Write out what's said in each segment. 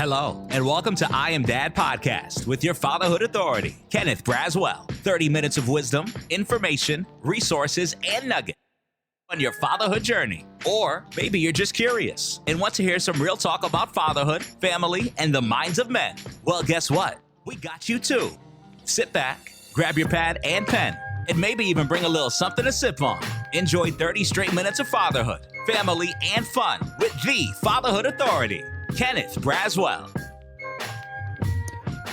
Hello, and welcome to I Am Dad podcast with your fatherhood authority, Kenneth Braswell. 30 minutes of wisdom, information, resources, and nuggets on your fatherhood journey. Or maybe you're just curious and want to hear some real talk about fatherhood, family, and the minds of men. Well, guess what? We got you too. Sit back, grab your pad and pen, and maybe even bring a little something to sip on. Enjoy 30 straight minutes of fatherhood, family, and fun with the fatherhood authority, Kenneth Braswell.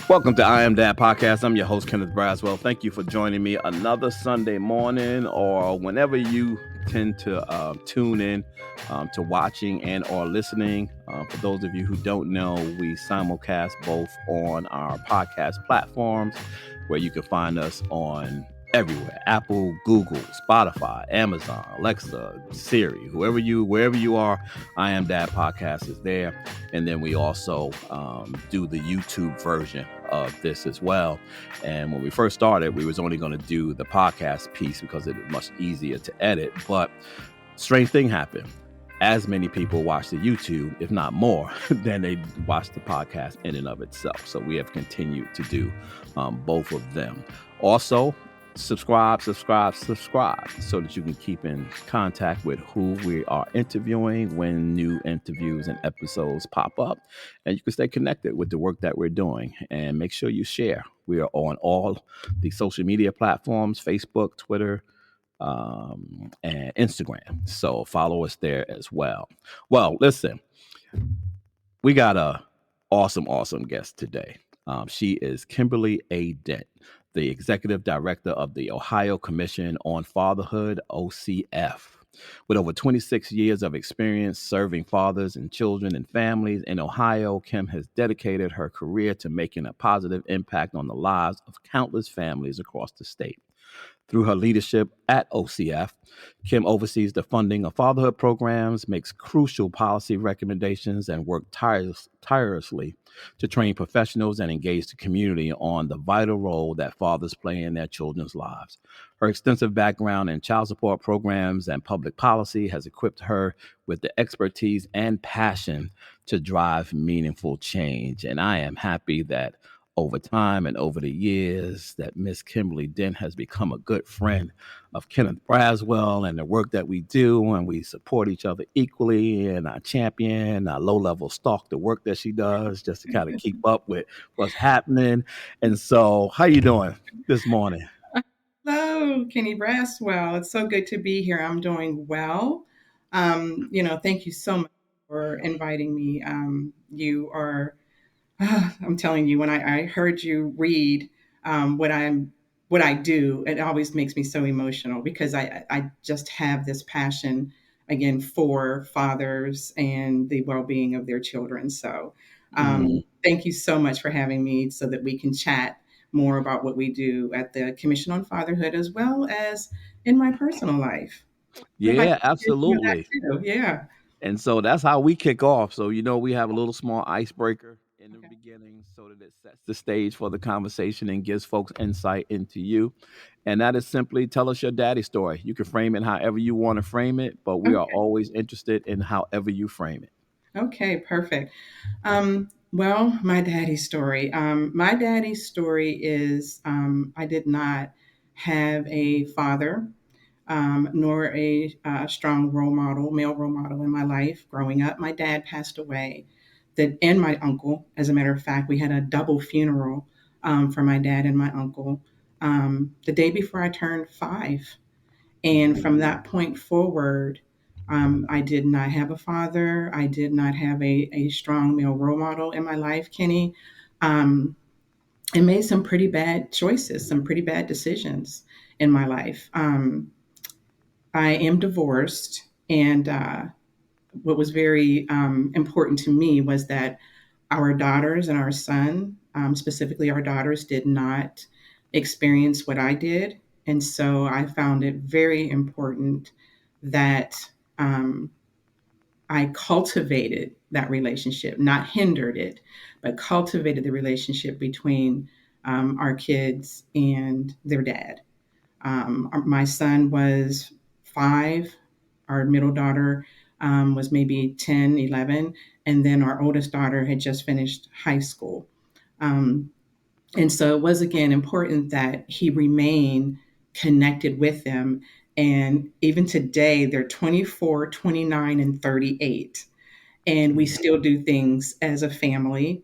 Welcome to I Am Dad podcast. I'm your host, Kenneth Braswell. Thank you for joining me another Sunday morning or whenever you tend to tune in to watching and or listening. For those of you who don't know, we simulcast both on our podcast platforms where you can find us on everywhere: Apple, Google, Spotify, Amazon, Alexa, Siri, wherever you are. I Am Dad podcast is there. And then we also do the YouTube version of this as well. And when we first started, we was only going to do the podcast piece because it was much easier to edit. But strange thing happened. As many people watch the YouTube, if not more, than they watch the podcast in and of itself. So we have continued to do both of them. Also, subscribe so that you can keep in contact with who we are interviewing when new interviews and episodes pop up, and you can stay connected with the work that we're doing. And make sure you share. We are on all the social media platforms: Facebook, Twitter, and Instagram. So follow us there as well. Well, listen, we got a awesome guest today. She is Kimberly A. Dent, the Executive Director of the Ohio Commission on Fatherhood, OCF. With over 26 years of experience serving fathers and children and families in Ohio, Kim has dedicated her career to making a positive impact on the lives of countless families across the state. Through her leadership at OCF, Kim oversees the funding of fatherhood programs, makes crucial policy recommendations, and works tirelessly to train professionals and engage the community on the vital role that fathers play in their children's lives. Her extensive background in child support programs and public policy has equipped her with the expertise and passion to drive meaningful change. And I am happy that over time and over the years that Miss Kimberly Dent has become a good friend of Kenneth Braswell and the work that we do, and we support each other equally, and I champion, I low-level stalk the work that she does just to kind of keep up with what's happening. And so how you doing this morning? Hello, Kenny Braswell. It's so good to be here. I'm doing well. Thank you so much for inviting me. I'm telling you, when I heard you read what I do, it always makes me so emotional because I just have this passion again for fathers and the well-being of their children. So thank you so much for having me so that we can chat more about what we do at the Commission on Fatherhood as well as in my personal life. Yeah, absolutely. Yeah. And so that's how we kick off. So, we have a little small icebreaker in the beginning so that it sets the stage for the conversation and gives folks insight into you. And that is simply tell us your daddy story. You can frame it however you want to frame it, but we are always interested in however you frame it. Okay, perfect. Well, my daddy's story. My daddy's story is I did not have a father nor a strong male role model in my life growing up. My dad passed away, and my uncle. As a matter of fact, we had a double funeral for my dad and my uncle the day before I turned 5. And from that point forward, I did not have a father. I did not have a strong male role model in my life, Kenny. And made some pretty bad choices, some pretty bad decisions in my life. I am divorced, and what was very important to me was that our daughters and our son, specifically our daughters, did not experience what I did. And so I found it very important that I cultivated that relationship, not hindered it, but cultivated the relationship between our kids and their dad. My son was 5. Our middle daughter was maybe 10, 11. And then our oldest daughter had just finished high school. Um, and so it was, again, important that he remain connected with them. And even today, they're 24, 29, and 38, and we still do things as a family.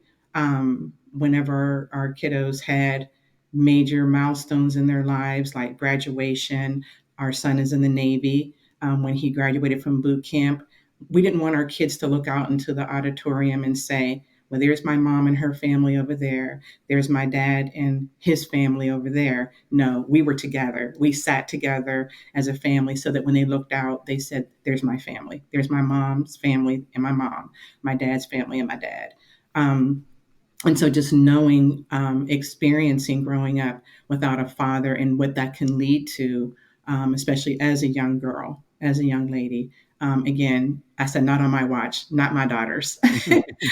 Whenever our kiddos had major milestones in their lives, like graduation, our son is in the Navy. When he graduated from boot camp, we didn't want our kids to look out into the auditorium and say, well, there's my mom and her family over there. There's my dad and his family over there. No, we were together. We sat together as a family so that when they looked out, they said, there's my family. There's my mom's family and my mom, my dad's family and my dad. Um, and so just knowing, experiencing growing up without a father and what that can lead to, especially as a young girl, as a young lady. Again, I said, not on my watch, not my daughters.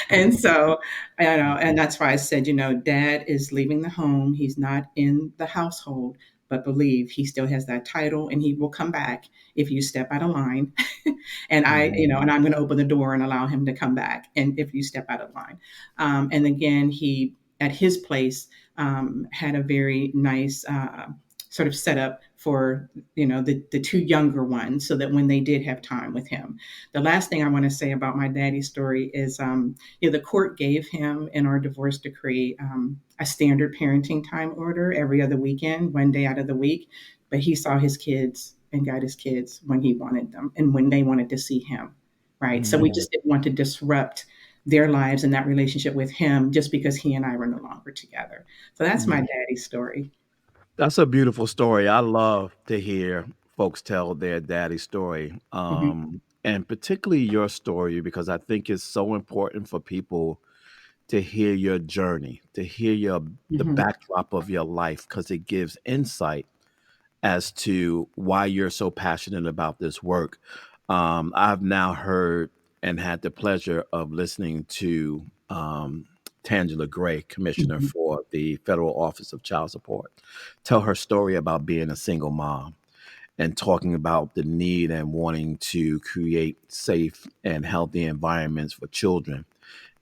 And so, and that's why I said, dad is leaving the home. He's not in the household, but believe he still has that title and he will come back if you step out of line. And and I'm going to open the door and allow him to come back. And if you step out of line. And again, he, at his place, had a very nice sort of setup for, the two younger ones so that when they did have time with him. The last thing I want to say about my daddy's story is, the court gave him in our divorce decree a standard parenting time order every other weekend, one day out of the week. But he saw his kids and got his kids when he wanted them and when they wanted to see him. Right. So we just didn't want to disrupt their lives and that relationship with him just because he and I were no longer together. So that's my daddy's story. That's a beautiful story. I love to hear folks tell their daddy story, Hmm. and particularly your story, because I think it's so important for people to hear your journey, to hear the Hmm. backdrop of your life, because it gives insight as to why you're so passionate about this work. I've now heard and had the pleasure of listening to Tangela Gray, Commissioner Hmm. for the Federal Office of Child Support, tell her story about being a single mom and talking about the need and wanting to create safe and healthy environments for children,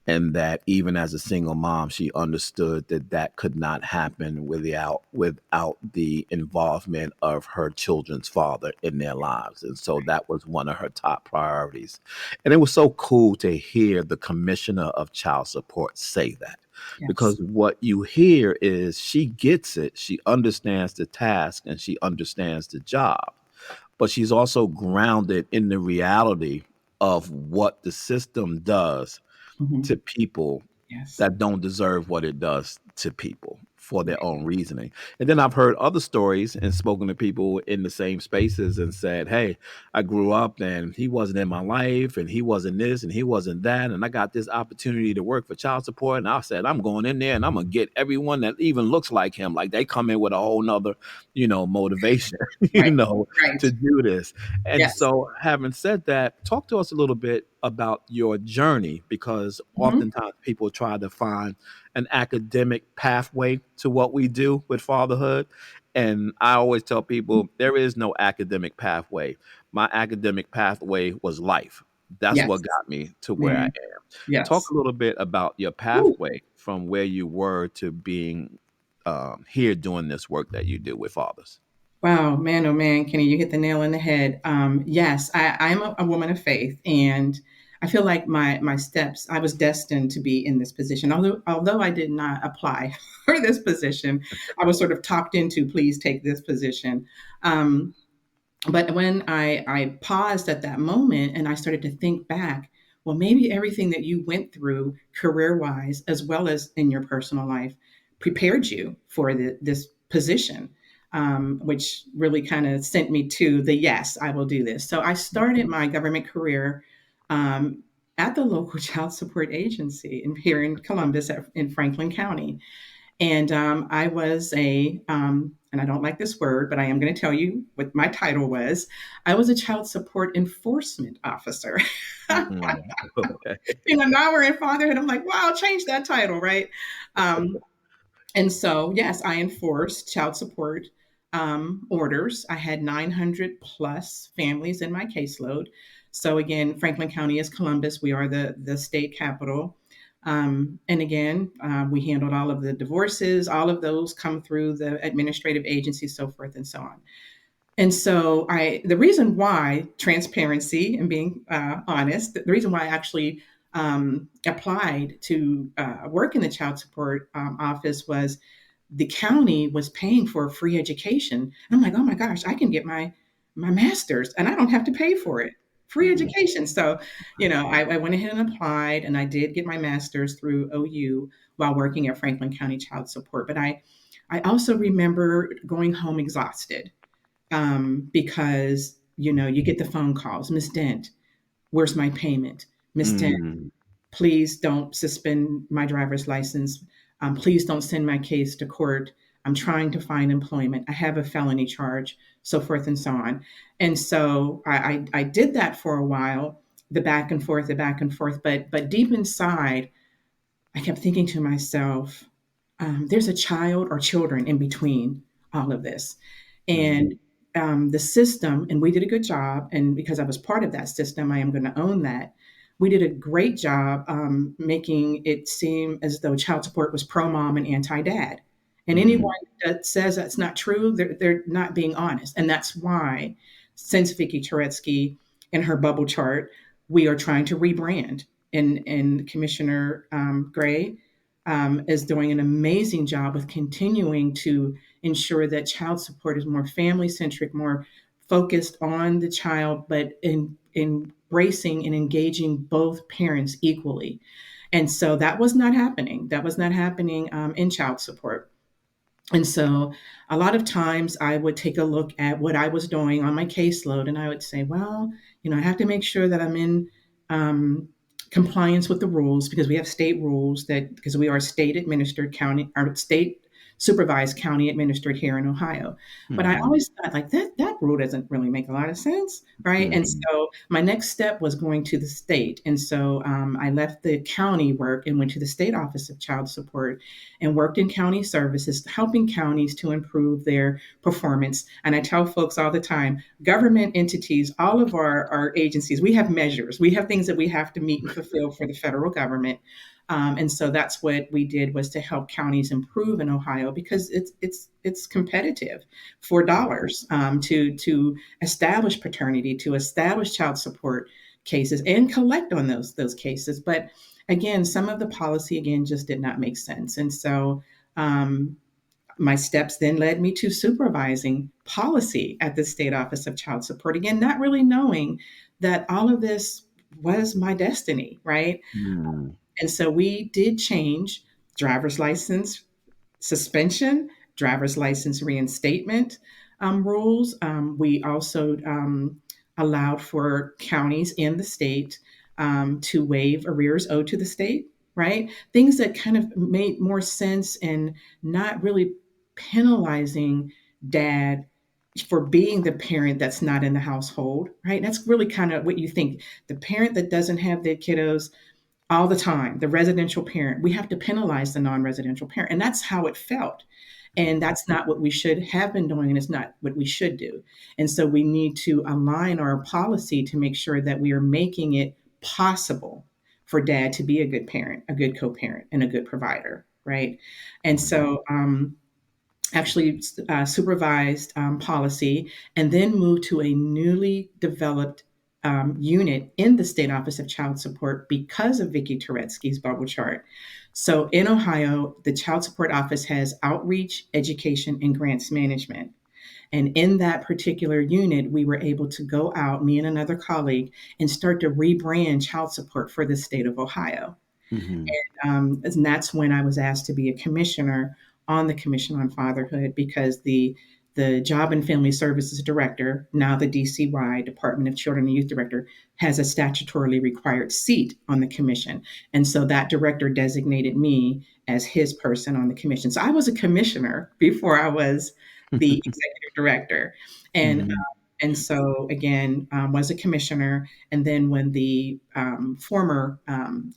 and that even as a single mom, she understood that that could not happen without the involvement of her children's father in their lives. And so that was one of her top priorities. And it was so cool to hear the commissioner of child support say that, Yes. because what you hear is she gets it, she understands the task, and she understands the job, but she's also grounded in the reality of what the system does Hmm. to people Yes. that don't deserve what it does to people for their Right. own reasoning. And then I've heard other stories and spoken to people in the same spaces and said, hey, I grew up and he wasn't in my life and he wasn't this and he wasn't that. And I got this opportunity to work for child support. And I said, I'm going in there and I'm going to get everyone that even looks like him. Like they come in with a whole nother, motivation, Right. to Right. do this. And Yes. so, having said that, talk to us a little bit about your journey, because Hmm. oftentimes people try to find an academic pathway to what we do with fatherhood. And I always tell people there is no academic pathway. My academic pathway was life. That's Yes. what got me to where I Man. am. Talk Yes. a little bit about your Woo. pathway from where you were to being here doing this work that you do with fathers. Wow, man, oh man, Kenny, you hit the nail on the head. Yes, I'm a woman of faith, and I feel like my steps. I was destined to be in this position. Although I did not apply for this position, I was sort of talked into, please take this position. Um, but when I paused at that moment and I started to think back, well, maybe everything that you went through career wise, as well as in your personal life, prepared you for this position, which really kind of sent me to the yes, I will do this. So I started my government career um, at the local child support agency here in Columbus, in Franklin County. And I was and I don't like this word, but I am going to tell you what my title was. I was a child support enforcement officer. Mm, okay. Now we're in fatherhood. I'm like, wow, change that title, right? Um, and so, yes, I enforced child support orders. I had 900 plus families in my caseload. So again, Franklin County is Columbus. We are the state capital. And again, we handled all of the divorces. All of those come through the administrative agency, so forth and so on. And so the reason why transparency and being honest, the reason why I actually applied to work in the child support office was the county was paying for a free education. And I'm like, oh my gosh, I can get my master's and I don't have to pay for it. Free Mhm. education. So, I went ahead and applied, and I did get my master's through OU while working at Franklin County Child Support. But I also remember going home exhausted because you get the phone calls. Miss Dent, where's my payment? Miss Dent, Mm. please don't suspend my driver's license. Please don't send my case to court. I'm trying to find employment. I have a felony charge, so forth and so on. And so I did that for a while, the back and forth, the back and forth. But deep inside, I kept thinking to myself, there's a child or children in between all of this. Mm. And the system, and we did a good job. And because I was part of that system, I am going to own that. We did a great job making it seem as though child support was pro mom and anti dad. And Mm. anyone that says that's not true, they're not being honest. And that's why, since Vicki Turetsky and her bubble chart, we are trying to rebrand. And Commissioner Gray is doing an amazing job with continuing to ensure that child support is more family centric, more focused on the child, but embracing and engaging both parents equally. And so that was not happening. That was not happening in child support. And so a lot of times I would take a look at what I was doing on my caseload, and I would say, well, I have to make sure that I'm in um, compliance with the rules, because we have state rules, that because we are state administered county, or state supervised county administered here in Ohio. But I Mhm. always thought, like, that rule doesn't really make a lot of sense, right? And Mhm. so my next step was going to the state. And so I left the county work and went to the state office of child support and worked in county services, helping counties to improve their performance. And I tell folks all the time, government entities, all of our agencies, we have measures, we have things that we have to meet and fulfill for the federal government. And so that's what we did, was to help counties improve in Ohio, because it's competitive for dollars to establish paternity, to establish child support cases, and collect on those cases. But again, some of the policy again just did not make sense. And so um, my steps then led me to supervising policy at the State Office of Child Support. Again, not really knowing that all of this was my destiny, right? Mm. And so we did change driver's license suspension, driver's license reinstatement rules. We also allowed for counties in the state to waive arrears owed to the state, right? Things that kind of made more sense, and not really penalizing dad for being the parent that's not in the household, right? That's really kind of what you think. The parent that doesn't have their kiddos all the time, the residential parent, we have to penalize the non-residential parent. And that's how it felt. And that's not what we should have been doing, and it's not what we should do. And so we need to align our policy to make sure that we are making it possible for dad to be a good parent, a good co-parent, and a good provider, right? And Mhm. so actually supervised policy, and then moved to a newly developed unit in the State Office of Child Support because of Vicki Turetsky's bubble chart. So in Ohio, the Child Support Office has outreach, education, and grants management. And in that particular unit, we were able to go out, me and another colleague, and start to rebrand child support for the state of Ohio. Mhm. And that's when I was asked to be a commissioner on the Commission on Fatherhood, because the Job and Family Services Director, now the DCY, Department of Children and Youth Director, has a statutorily required seat on the commission. And so that director designated me as his person on the commission. So I was a commissioner before I was the executive director. And Mhm. so again, was a commissioner. And then when the former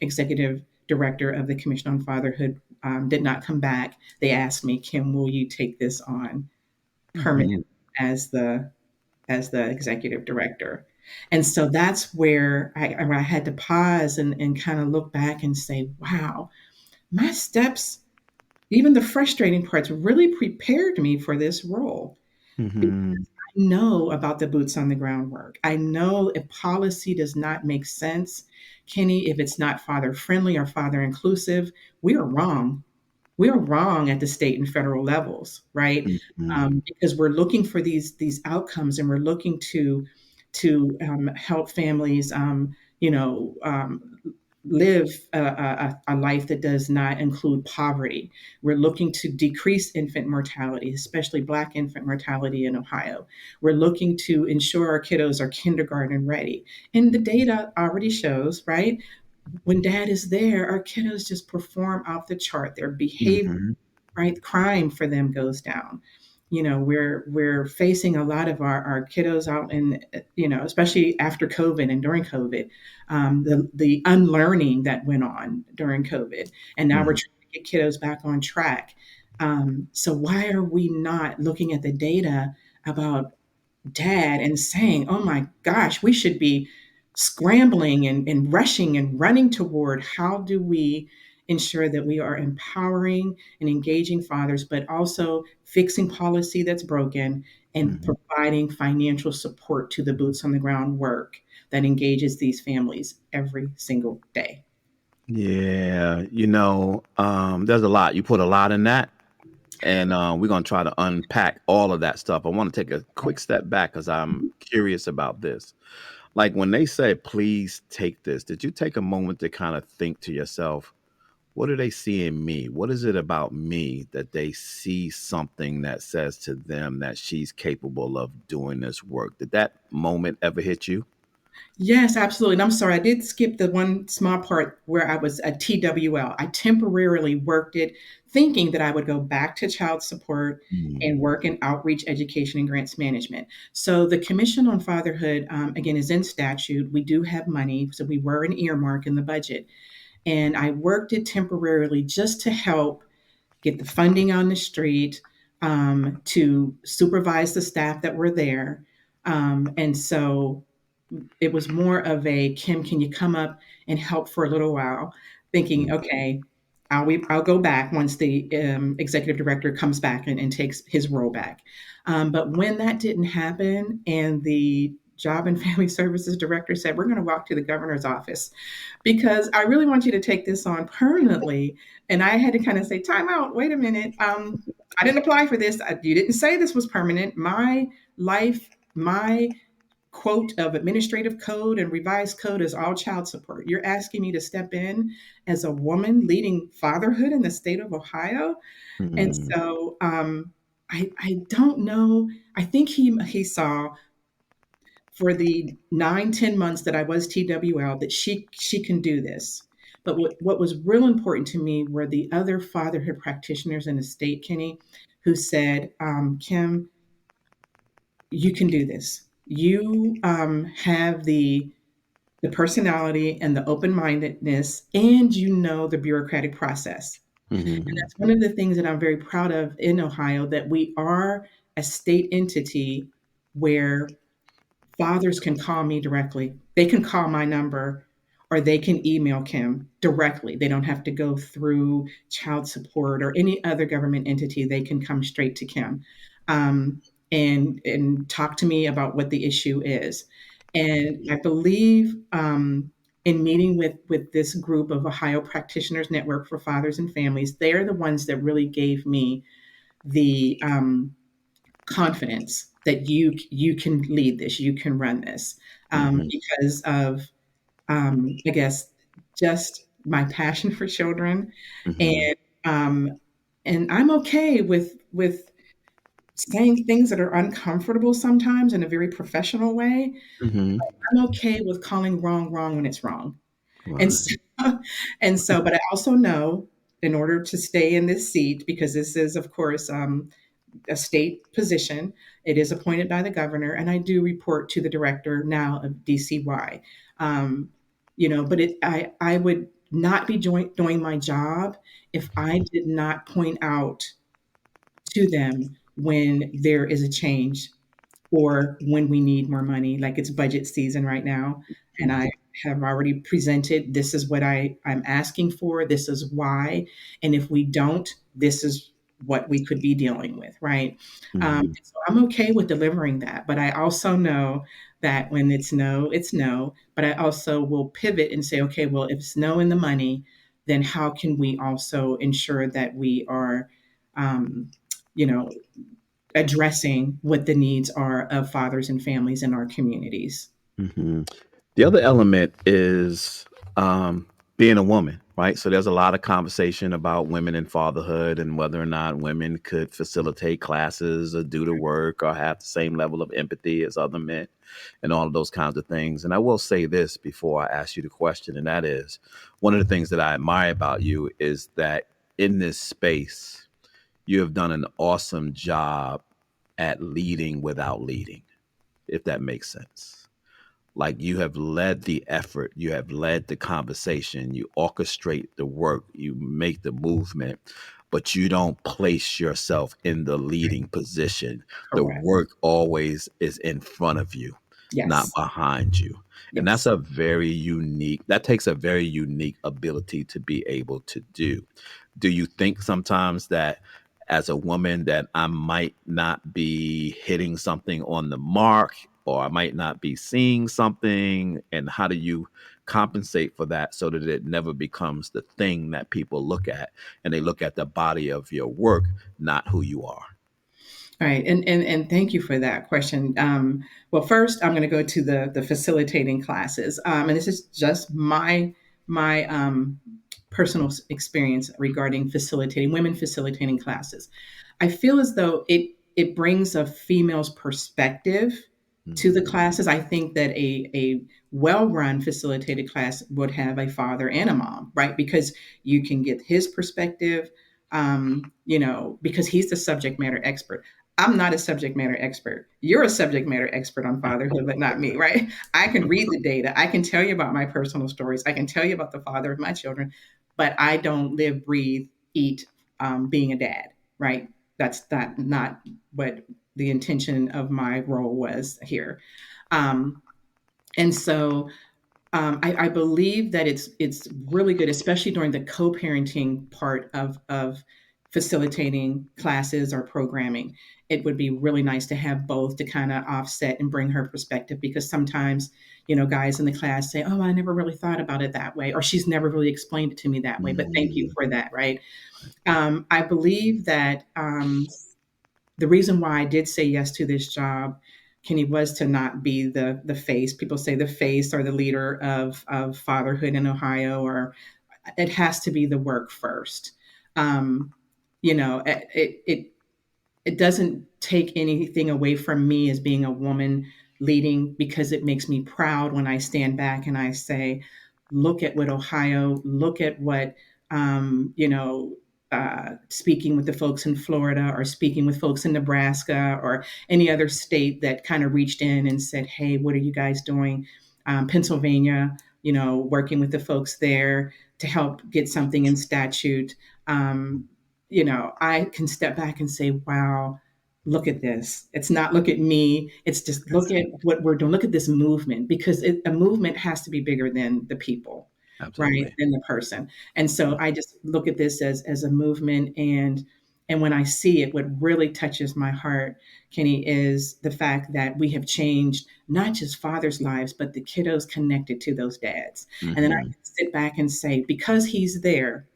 executive director of the Commission on Fatherhood did not come back, they asked me, Kim, will you take this on permanent Mhm. as the executive director? And so that's where I had to pause and kind of look back and say, wow, my steps, even the frustrating parts, really prepared me for this role. Because Mm-hmm. I know about the boots on the ground work. I know if policy does not make sense, Kenny, if it's not father friendly or father inclusive, we are wrong. We are wrong at the state and federal levels, right? Mm-hmm. Because we're looking for these outcomes, and we're looking to help families, you know, live a life that does not include poverty. We're looking to decrease infant mortality, especially Black infant mortality in Ohio. We're looking to ensure our kiddos are kindergarten ready. And the data already shows, right? When dad is there, our kiddos just perform off the chart. Their behavior, Mm-hmm. right? Crime for them goes down. We're facing a lot of our kiddos out in, especially after COVID and during COVID, the unlearning that went on during COVID, and now we're Mm-hmm. trying to get kiddos back on track. So why are we not looking at the data about dad and saying, oh my gosh, we should be scrambling and rushing and running toward how do we ensure that we are empowering and engaging fathers, but also fixing policy that's broken and Mm-hmm. providing financial support to the boots on the ground work that engages these families every single day. Yeah, there's a lot. You put a lot in that, and we're gonna try to unpack all of that stuff. I want to take a quick step back because I'm curious about this. Like when they say, "Please take this," did you take a moment to kind of think to yourself, "What do they see in me? What is it about me that they see something that says to them that she's capable of doing this work?" Did that moment ever hit you? Yes, absolutely. And I'm sorry, I did skip the one small part where I was a TWL. I temporarily worked it thinking that I would go back to child support Mm-hmm. and work in outreach, education, and grants management. So the Commission on Fatherhood, again, is in statute. We do have money, so we were an earmark in the budget. And I worked it temporarily just to help get the funding on the street, to supervise the staff that were there. And so it was more of a, Kim, can you come up and help for a little while? Thinking, okay, I'll go back once the executive director comes back and takes his role back. But when that didn't happen, and the Job and Family Services director said, we're going to walk to the governor's office because I really want you to take this on permanently. And I had to kind of say, time out, wait a minute. I didn't apply for this. You didn't say this was permanent. My life, my quote of administrative code and revised code is all child support. You're asking me to step in as a woman leading fatherhood in the state of Ohio. And Mm-hmm. so I don't know. I think he saw for the 9, 10 months that I was TWL that she can do this. But what was real important to me were the other fatherhood practitioners in the state, Kenny, who said, Kim, you can do this. You have the personality and the open mindedness, and you know the bureaucratic process. And Mm-hmm. that's one of the things that I'm very proud of in Ohio, that we are a state entity where fathers can call me directly. They can call my number, or they can email Kim directly. They don't have to go through child support or any other government entity. They can come straight to Kim, and talk to me about what the issue is. And I believe, in meeting with this group of Ohio Practitioners Network for Fathers and Families, they're the ones that really gave me the confidence that you can lead this, you can run this, Mm-hmm. because of, I guess, just my passion for children, Mm-hmm. and um, I'm okay with saying things that are uncomfortable sometimes in a very professional way. Mm-hmm. I'm okay with calling wrong wrong when it's wrong, and Right. so, but I also know, in order to stay in this seat, because this is, of course, a state position. It is appointed by the governor, and I do report to the director now of DCY. Um, but I would not be doing my job if I did not point out to them when there is a change or when we need more money, like it's budget season right now. And I have already presented, this is what I'm asking for, this is why. And if we don't, this is what we could be dealing with, right? Mm-hmm. So I'm okay with delivering that. But I also know that when it's no, it's no. But I also will pivot and say, okay, well, if it's no in the money, then how can we also ensure that we are, um, you know, addressing what the needs are of fathers and families in our communities? Mm-hmm. The other element is being a woman, right? So there's a lot of conversation about women and fatherhood and whether or not women could facilitate classes or do the work or have the same level of empathy as other men and all of those kinds of things. And I will say this before I ask you the question, and that is one of the things that I admire about you is that in this space, you have done an awesome job at leading without leading, if that makes sense. Like you have led the effort, you have led the conversation, you orchestrate the work, you make the movement, but you don't place yourself in the leading position. The Correct. work always is in front of you, not Yes. behind you. And Yes. that takes a very unique ability to be able to do. Do you think sometimes that as a woman that I might not be hitting something on the mark or I might not be seeing something? And how do you compensate for that so that it never becomes the thing that people look at and they look at the body of your work, not who you are? All right, and thank you for that question. Well, first, I'm going to go to the facilitating classes, and this is just my personal experience regarding facilitating women facilitating classes. I feel as though it brings a female's perspective to the Mhm. classes. I think that a well run facilitated class would have a father and a mom, right? Because you can get his perspective, because he's the subject matter expert. I'm not a subject matter expert. You're a subject matter expert on fatherhood, but not me, right? I can read the data. I can tell you about my personal stories. I can tell you about the father of my children, but I don't live, breathe, eat being a dad, right? That's not what the intention of my role was here. Um, and so I believe that it's really good, especially during the co-parenting part of facilitating classes or programming. It would be really nice to have both to kind of offset and bring her perspective because sometimes, guys in the class say, "Oh, I never really thought about it that way," or "She's never really explained it to me that way." But thank you Mhm. for that, right? I believe that the reason why I did say yes to this job, Kenny, was to not be the face. People say the face or the leader of fatherhood in Ohio, or it has to be the work first. Um, it doesn't take anything away from me as being a woman leading because it makes me proud when I stand back and I say, look at what Ohio, look at what, speaking with the folks in Florida or speaking with folks in Nebraska or any other state that kind of reached in and said, hey, what are you guys doing? Pennsylvania, working with the folks there to help get something in statute. I can step back and say, wow, look at this. It's not look at me. It's just look Yes, at what we're doing. Look at this movement because a movement has to be bigger than the people, right? absolutely. Than the person. And so I just look at this as a movement. And when I see it, what really touches my heart, Kenny, is the fact that we have changed not just fathers' lives, but the kiddos connected to those dads. And then I Hmm. can sit back and say, because he's there,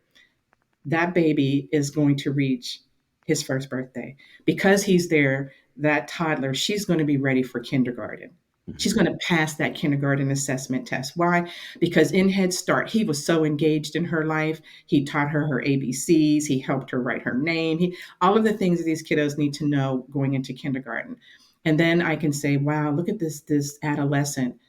that baby is going to reach his first birthday. Because he's there, that toddler, she's going to be ready for kindergarten. She's Hmm. going to pass that kindergarten assessment test. Why? Because in Head Start, he was so engaged in her life. He taught her ABCs. He helped her write her name. All of the things that these kiddos need to know going into kindergarten. And then I can say, wow, look at this adolescent.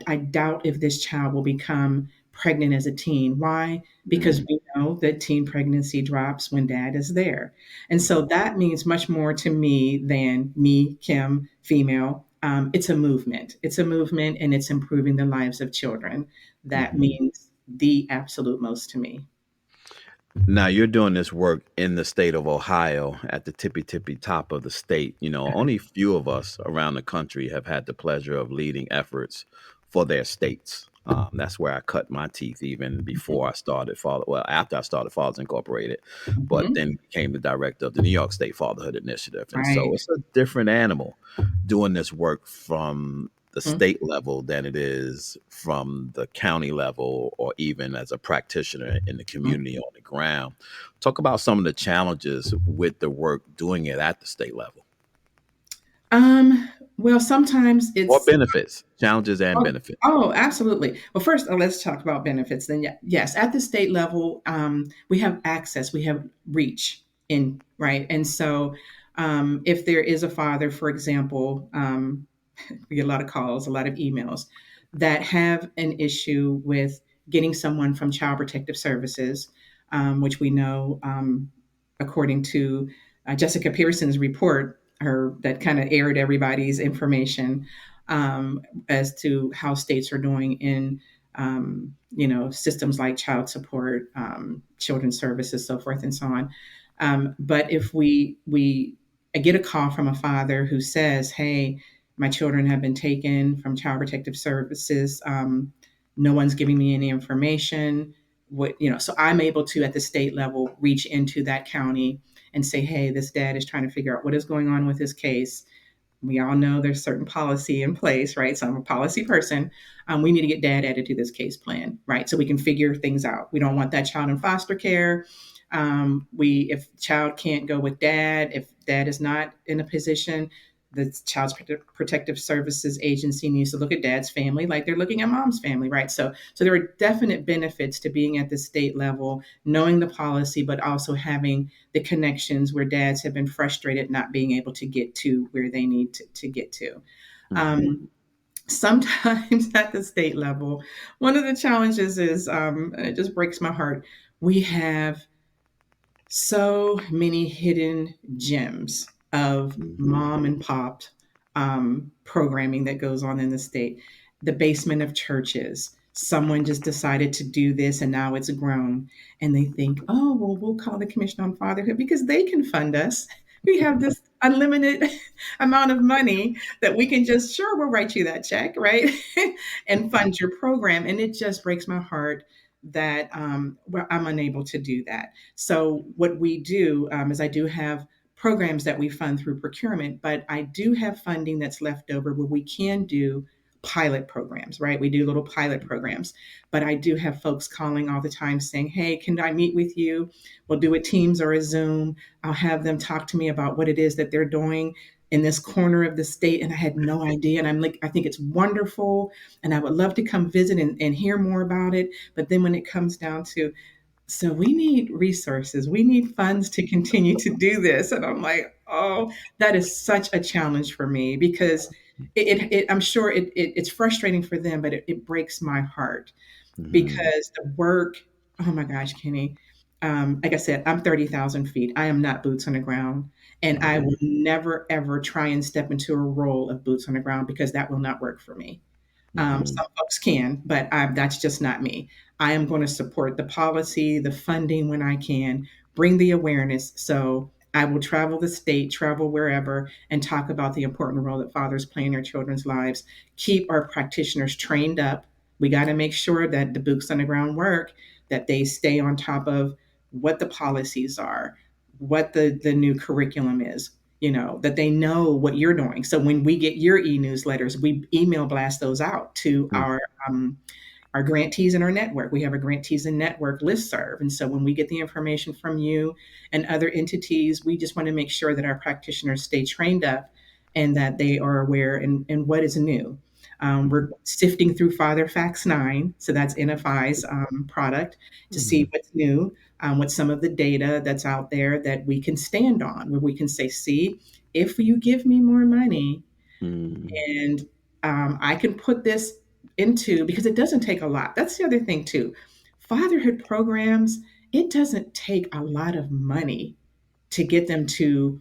I doubt if this child will become pregnant as a teen. Why? Because Hmm. we know that teen pregnancy drops when dad is there. And so that means much more to me than me, Kim, female. It's a movement. It's a movement and it's improving the lives of children. That Hmm. means the absolute most to me. Now you're doing this work in the state of Ohio at the tippy top of the state. Only few of us around the country have had the pleasure of leading efforts for their states. That's where I cut my teeth even before I started Father. Well, after I started Fathers Incorporated, but Mhm. then became the director of the New York State Fatherhood Initiative. And so Right. it's a different animal doing this work from the Mhm. state level than it is from the county level or even as a practitioner in the community on the ground. Talk about some of the challenges with the work doing it at the state level Well, sometimes or it's benefits, challenges and oh, benefits. oh, absolutely. Well, first, let's talk about benefits. Then, yes, at the state level, we have access, we have reach in, right? And so, if there is a father, for example, we get a lot of calls, a lot of emails that have an issue with getting someone from Child Protective Services, which we know, according to Jessica Pearson's report, her that kind of aired everybody's information as to how states are doing in systems like child support, children's services, so forth and so on. But if we I get a call from a father who says, "Hey, my children have been taken from Child Protective Services. No one's giving me any information." So I'm able to, at the state level, reach into that county and say, "Hey, this dad is trying to figure out what is going on with his case. We all know there's certain policy in place, right? So I'm a policy person. We need to get dad added to this case plan, right? So we can figure things out. We don't want that child in foster care. If child can't go with dad, if dad is not in a position, the Protective Services Agency needs to look at dad's family like they're looking at mom's family, right? So there are definite benefits to being at the state level, knowing the policy, but also having the connections where dads have been frustrated not being able to get to where they need to get to. Mhm, Um, Sometimes at the state level, one of the challenges is, and it just breaks my heart, we have so many hidden gems of mhm, mom and pop programming that goes on in the state. The basement of churches. Someone just decided to do this and now it's grown. And they think, oh, well, we'll call the Commission on Fatherhood because they can fund us. We have this unlimited amount of money that we can just, sure, we'll write you that check, right? And fund your program. And it just breaks my heart that I'm unable to do that. So what we do is I do have programs that we fund through procurement, but I do have funding that's left over where we can do pilot programs, right? We do little pilot programs, but I do have folks calling all the time saying, "Hey, can I meet with you? We'll do a Teams or a Zoom. I'll have them talk to me about what it is that they're doing in this corner of the state." And I had no idea. And I'm like, I think it's wonderful. And I would love to come visit and hear more about it. But then when it comes down to, so we need resources. We need funds to continue to do this. And I'm like, oh, that is such a challenge for me because I'm sure it's frustrating for them, but it breaks my heart mhm, because the work, oh my gosh, Kenny, like I said, I'm 30,000 feet. I am not boots on the ground. And I mhm, will never, ever try and step into a role of boots on the ground because that will not work for me. mhm, Some folks can, but that's just not me. I am going to support the policy, the funding when I can, bring the awareness. So I will travel the state, travel wherever, and talk about the important role that fathers play in their children's lives. Keep our practitioners trained up. We got to make sure that the boots on the ground work, that they stay on top of what the policies are, what the new curriculum is, that they know what you're doing. So when we get your e-newsletters, we email blast those out to mhm, our grantees in our network. We have a grantees and network listserv. And so when we get the information from you and other entities, we just want to make sure that our practitioners stay trained up and that they are aware and what is new. We're sifting through Father Facts 9, so that's NFI's product, to see mhm, what's new, what's some of the data that's out there that we can stand on, where we can say, see, if you give me more money, mhm, and I can put this into, because it doesn't take a lot. That's the other thing too. Fatherhood programs, it doesn't take a lot of money to get them to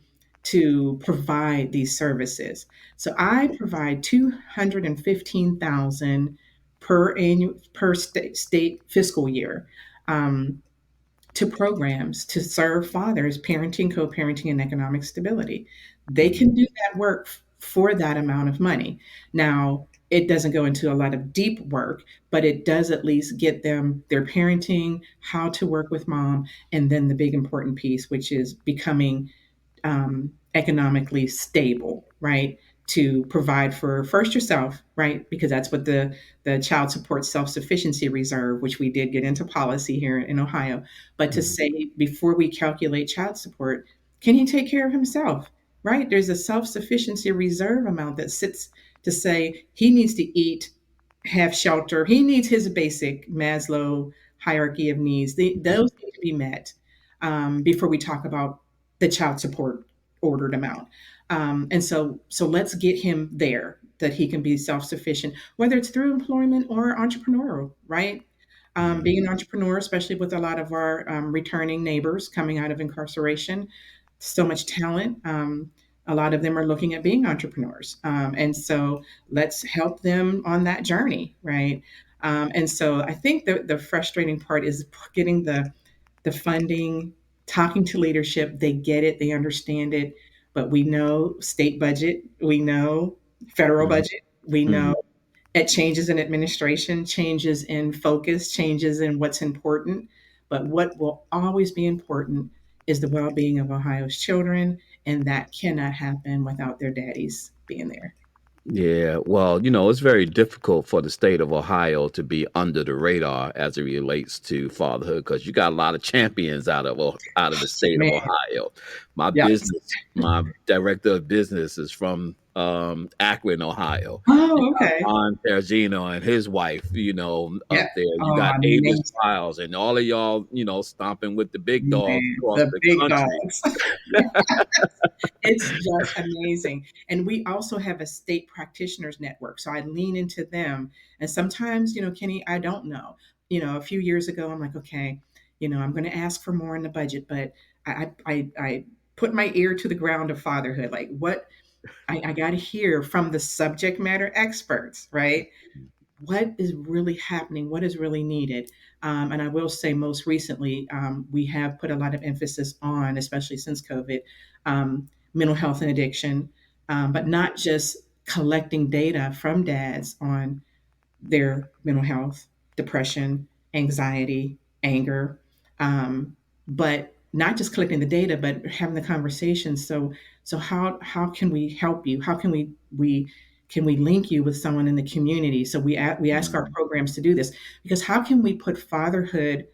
provide these services. So I provide 215,000 per state fiscal year. Um, to programs to serve fathers, parenting, co parenting, and economic stability. They can do that work for that amount of money. Now, it doesn't go into a lot of deep work, but it does at least get them their parenting, how to work with mom, and then the big important piece, which is becoming economically stable, right? To provide for first yourself, right? Because that's what the Child Support Self Sufficiency Reserve, which we did get into policy here in Ohio, but to Mhm. say before we calculate child support, can he take care of himself, right? There's a self sufficiency reserve amount that sits to say he needs to eat, have shelter, he needs his basic Maslow hierarchy of needs. Those need to be met before we talk about the child support ordered amount. And so let's get him there that he can be self sufficient, whether it's through employment or entrepreneurial, right? Mhm. Being an entrepreneur, especially with a lot of our returning neighbors coming out of incarceration, so much talent. A lot of them are looking at being entrepreneurs. And so let's help them on that journey, right? And so I think the frustrating part is getting the funding, talking to leadership. They get it, they understand it, but we know state budget, we know federal Mhm. budget, we Mhm. know it changes in administration, changes in focus, changes in what's important. But what will always be important is the well being of Ohio's children. And that cannot happen without their daddies being there. Yeah, well, it's very difficult for the state of Ohio to be under the radar as it relates to fatherhood because you got a lot of champions out of the state of Man, Ohio. yes. My director of business is from Akron, Ohio. You Oh, got okay. Ron Pergino and his wife, Yeah. up there. You Oh, got Avis amazing. Files and all of y'all, stomping with the big dogs Man, across the the big country. dogs. It's just amazing. And we also have a state practitioners network. So I lean into them. And sometimes, Kenny, I don't know. A few years ago, I'm like, okay, I'm going to ask for more in the budget, but I put my ear to the ground of fatherhood. Like, what I got to hear from the subject matter experts, right? What is really happening, what is really needed. And I will say, most recently, we have put a lot of emphasis on, especially since COVID, mental health and addiction, but not just collecting data from dads on their mental health, depression, anxiety, anger, um, but not just collecting the data, but having the conversations. So how can we help you? How can we link you with someone in the community? So we ask our Mhm. programs to do this because how can we put fatherhood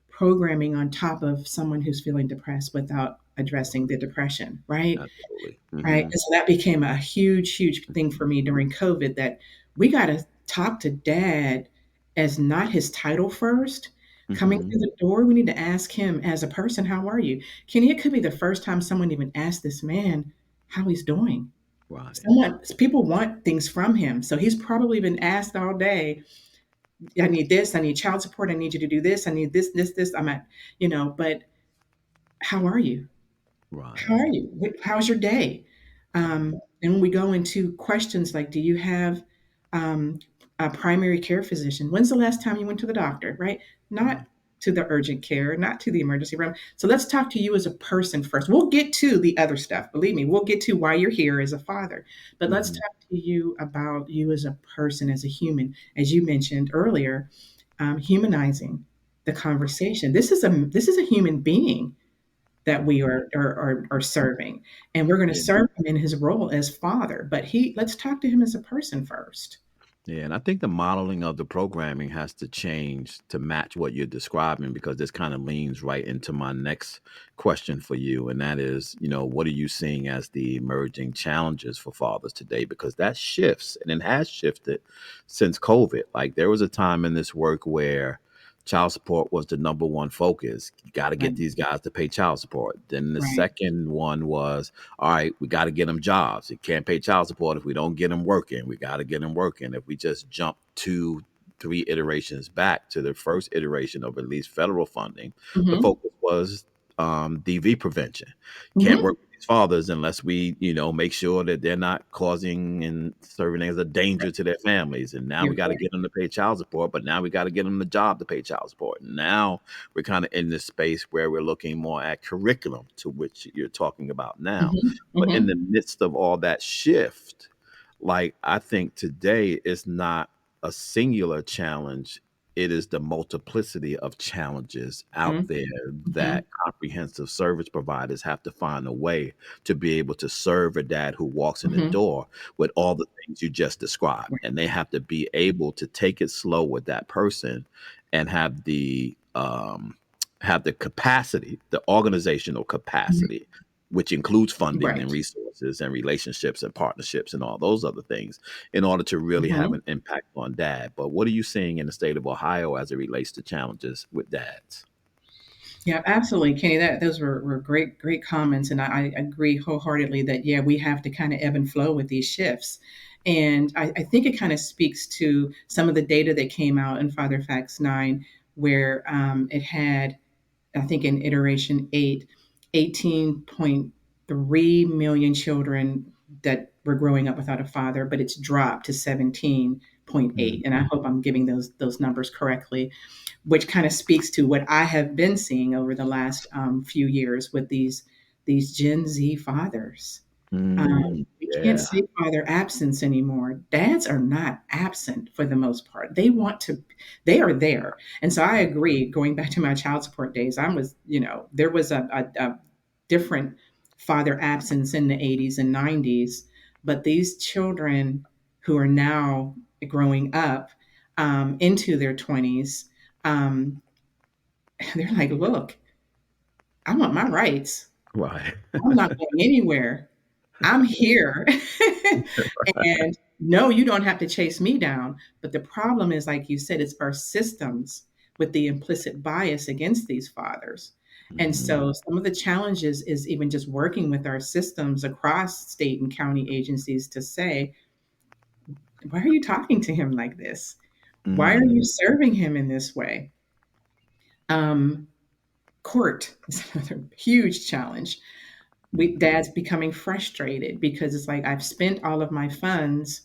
programming on top of someone who's feeling depressed without addressing the depression, right? Absolutely. Right. Hmm. And so that became a huge, huge thing for me during COVID that we got to talk to dad as not his title first. Coming Hmm. through the door, we need to ask him as a person, how are you? Kenny, it could be the first time someone even asked this man how he's doing. Right. People want things from him. So he's probably been asked all day, I need this, I need child support, I need you to do this, I need this. I'm at, but how are you? Right. How are you? How's your day? Right. And when we go into questions like, do you have um, a primary care physician? When's the last time you went to the doctor? Right? Not to the urgent care, not to the emergency room. So let's talk to you as a person first. We'll get to the other stuff. Believe me, we'll get to why you're here as a father. But let's Hmm. talk to you about you as a person, as a human, as you mentioned earlier, humanizing the conversation. This is a human being that we are serving. And we're going to Yeah. serve him in his role as father. But let's talk to him as a person first. Yeah, and I think the modeling of the programming has to change to match what you're describing because this kind of leans right into my next question for you. And that is, what are you seeing as the emerging challenges for fathers today? Because that shifts and it has shifted since COVID. Like there was a time in this work where child support was the number one focus. You got to Right, get these guys to pay child support. Then the right. second one was, all right, we got to get them jobs. You can't pay child support if we don't get them working. We got to get them working. If we just jump 2, 3 iterations back to the first iteration of at least federal funding, the Hmm. focus was DV prevention. Can't Hmm. work with these fathers unless we, make sure that they're not causing and serving as a danger to their families. And now we You're got to get them to pay child support, but now we got to get them the job to pay child support. And now we're kind of in this space where we're looking more at curriculum, to which you're talking about now. correct. But in the midst of all that shift, like I think today is not a singular challenge. It is the multiplicity of challenges out Hmm. there Hmm. that comprehensive service providers have to find a way to be able to serve a dad who walks in the Hmm. door with all the things you just described. And they have to be able to take it slow with that person and have the capacity, the organizational capacity, which includes funding and Right. resources and relationships and partnerships and all those other things in order to really have Hmm. an impact on dad. But what are you seeing in the state of Ohio as it relates to challenges with dads? Yeah, absolutely, Kenny. Those were great comments, and I agree wholeheartedly that yeah, we have to kind of ebb and flow with these shifts. And I think it kind of speaks to some of the data that came out in Father Facts 9, where it had, I think in iteration 8, 18.3 million children that were growing up without a father, but it's dropped to 17.8. Mm, And I hope I'm giving those numbers correctly, which kind of speaks to what I have been seeing over the last few years with these Gen Z fathers. We can't yeah. say father absence anymore. Dads are not absent for the most part. They want to, they are there. And so I agree. Going back to my child support days, there was a different father absence in the 80s and 90s, but these children who are now growing up into their 20s, um, they're like, look, I want my rights. Right. I'm not going anywhere. I'm here. And no, you don't have to chase me down. But the problem is, like you said, it's our systems with the implicit bias against these fathers. And Mhm. so some of the challenges is even just working with our systems across state and county agencies to say, why are you talking to him like this? Why are you Mm, serving him in this way? Um, Court is another huge challenge. mhm, Dad's becoming frustrated because it's like I've spent all of my funds.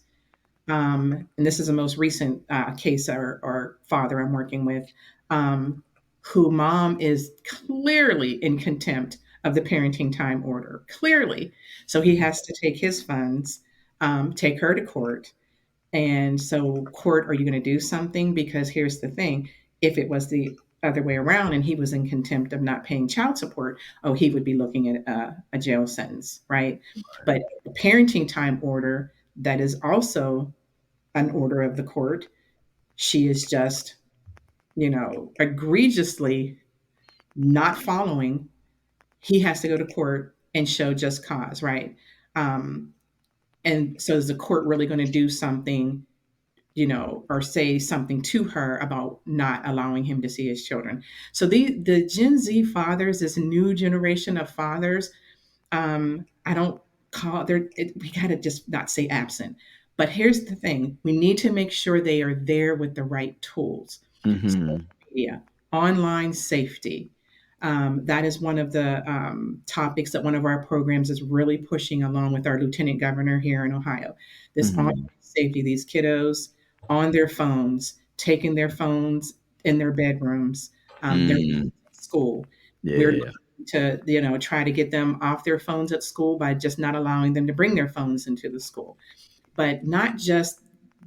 And this is the most recent case or father I'm working with, um, who mom is clearly in contempt of the parenting time order, clearly. So he mhm, has to take his funds, take her to court. And so, court, are you going to do something? Because here's the thing, if it was the other way around and he was in contempt of not paying child support, oh, he would be looking at a jail sentence, right? But the parenting time order, that is also an order of the court. She is just, egregiously not following. He has to go to court and show just cause, right? Um, and so is the court really going to do something, or say something to her about not allowing him to see his children? So the Gen Z fathers, this new generation of fathers, I don't call there. We got to just not say absent. But here's the thing: we need to make sure they are there with the right tools. Social mhm, media, online safety. That is one of the topics that one of our programs is really pushing along with our lieutenant governor here in Ohio. This online mhm, safety, these kiddos on their phones, taking their phones in their bedrooms, their mm, phones at school. We're yeah. to try to get them off their phones at school by just not allowing them to bring their phones into the school, but not just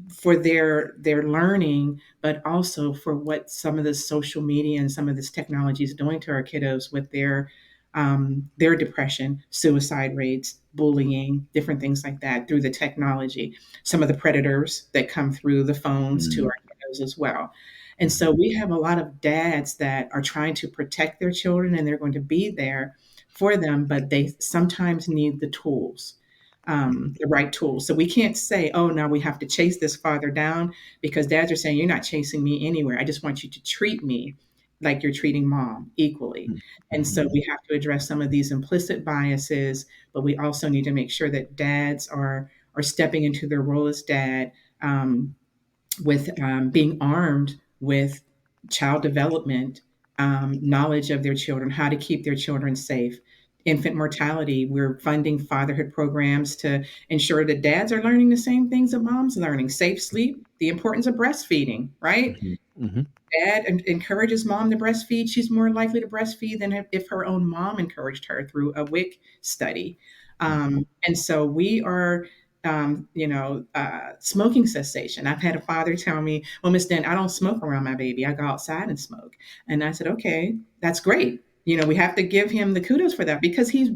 for their learning, but also for what some of this social media and some of this technology is doing to our kiddos with their depression, suicide rates, bullying, different things like that through the technology. Some of the predators that come through the phones to Mm, our kiddos as well. And so mhm, we have a lot of dads that are trying to protect their children and they're going to be there for them, but they sometimes need the right tools. So we can't say, oh, now we have to chase this father down, because dads are saying, you're not chasing me anywhere. I just want you to treat me like you're treating mom equally. mhm, And so mhm, we have to address some of these implicit biases, but we also need to make sure that dads are stepping into their role as dad, with being armed with child development, knowledge of their children, how to keep their children safe, infant mortality. We're funding fatherhood programs to ensure that dads are learning the same things that moms are learning: safe sleep, the importance of breastfeeding, right? Hmm. Hmm. Dad encourages mom to breastfeed, she's more likely to breastfeed than if her own mom encouraged her through a WIC study. And so we are, smoking cessation. I've had a father tell me, well, Miss Dent, I don't smoke around my baby. I go outside and smoke. And I said, okay, that's great. We have to give him the kudos for that because he's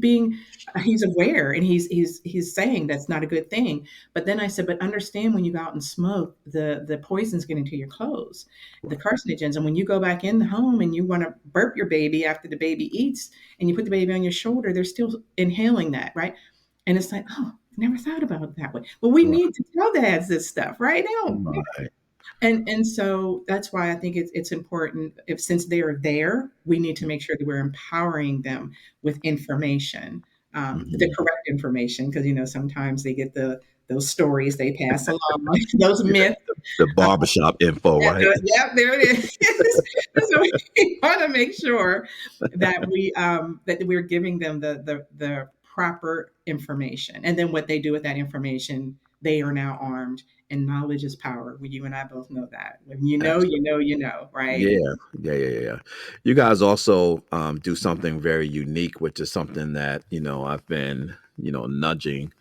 aware and he's saying that's not a good thing. But then I said, but understand when you go out and smoke, the poisons get into your clothes, the Right. carcinogens. And when you go back in the home and you want to burp your baby after the baby eats and you put the baby on your shoulder, they're still inhaling that, right? And it's like, oh, never thought about it that way. Well, we Right. need to tell dads this stuff, right? Now. Right. And so that's why I think it's important, if since they are there, we need to make sure that we're empowering them with information, the Hmm. correct information, because sometimes they get those stories they pass along, those Yeah, myths. the barbershop info, Yeah, right? yeah, there it is. So we want to make sure that we're giving them the proper information, and then what they do with that information, they are now armed. And knowledge is power. Well, you and I both know that. When you know, you know, you know, right? Yeah, yeah. You guys also do something very unique, which is something that I've been nudging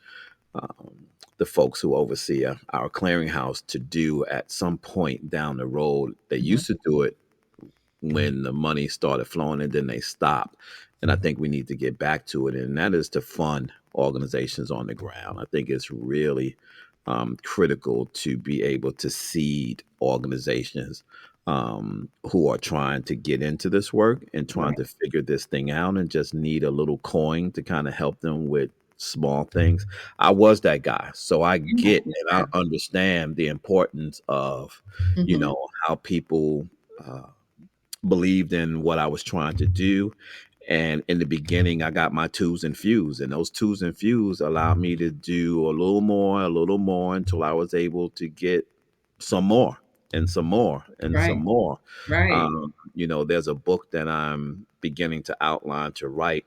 um, the folks who oversee our clearinghouse to do at some point down the road. They Mhm. used to do it when the money started flowing, and then they stopped. And I think we need to get back to it, and that is to fund organizations on the ground. I think it's really critical to be able to seed organizations who are trying to get into this work and trying Right. to figure this thing out and just need a little coin to kind of help them with small things. I was that guy, so I Yeah, get and I understand the importance of yeah. how people uh, believed in what I was trying to do. And in the beginning, I got my twos and fews, and those twos and fews allowed me to do a little more until I was able to get some more and some more and some Right. more. Right. There's a book that I'm beginning to outline to write,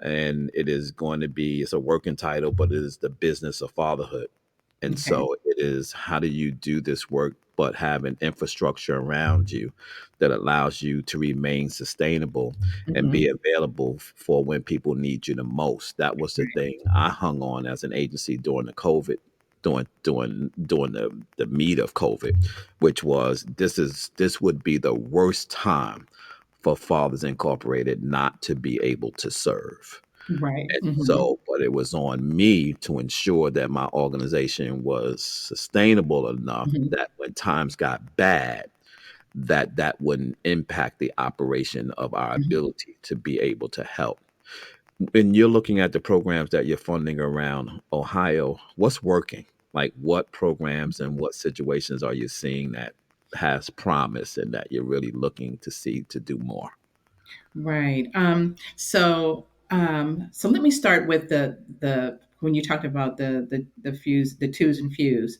and it's a working title, but it is The Business of Fatherhood. And Okay. so it is, how do you do this work but have an infrastructure around you that allows you to remain sustainable and be Hmm. available for when people need you the most? That was the thing I hung on as an agency during the COVID, during the meat of COVID, which was, this would be the worst time for Fathers Incorporated not to be able to serve. Right. And Hmm. so, but it was on me to ensure that my organization was sustainable enough Hmm. that when times got bad, that wouldn't impact the operation of our Hmm. ability to be able to help. When you're looking at the programs that you're funding around Ohio, what's working? Like, what programs and what situations are you seeing that has promise and that you're really looking to see to do more? Right. So let me start with the when you talked about the fuse, the twos and fews.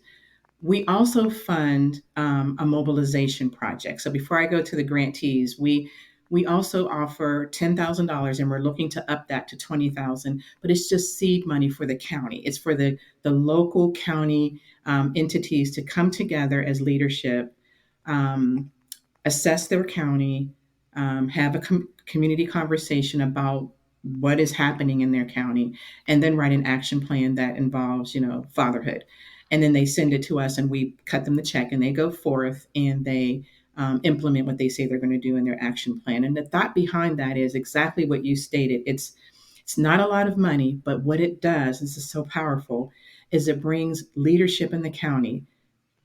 We also fund a mobilization project. So before I go to the grantees, we also offer $10,000, and we're looking to up that to 20,000. But it's just seed money for the county. It's for the local county entities to come together as leadership, um, assess their county, have a community conversation about what is happening in their county, and then write an action plan that involves, fatherhood. And then they send it to us, and we cut them the check, and they go forth and they implement what they say they're going to do in their action plan. And the thought behind that is exactly what you stated. It's not a lot of money, but what it does, this is so powerful, is it brings leadership in the county,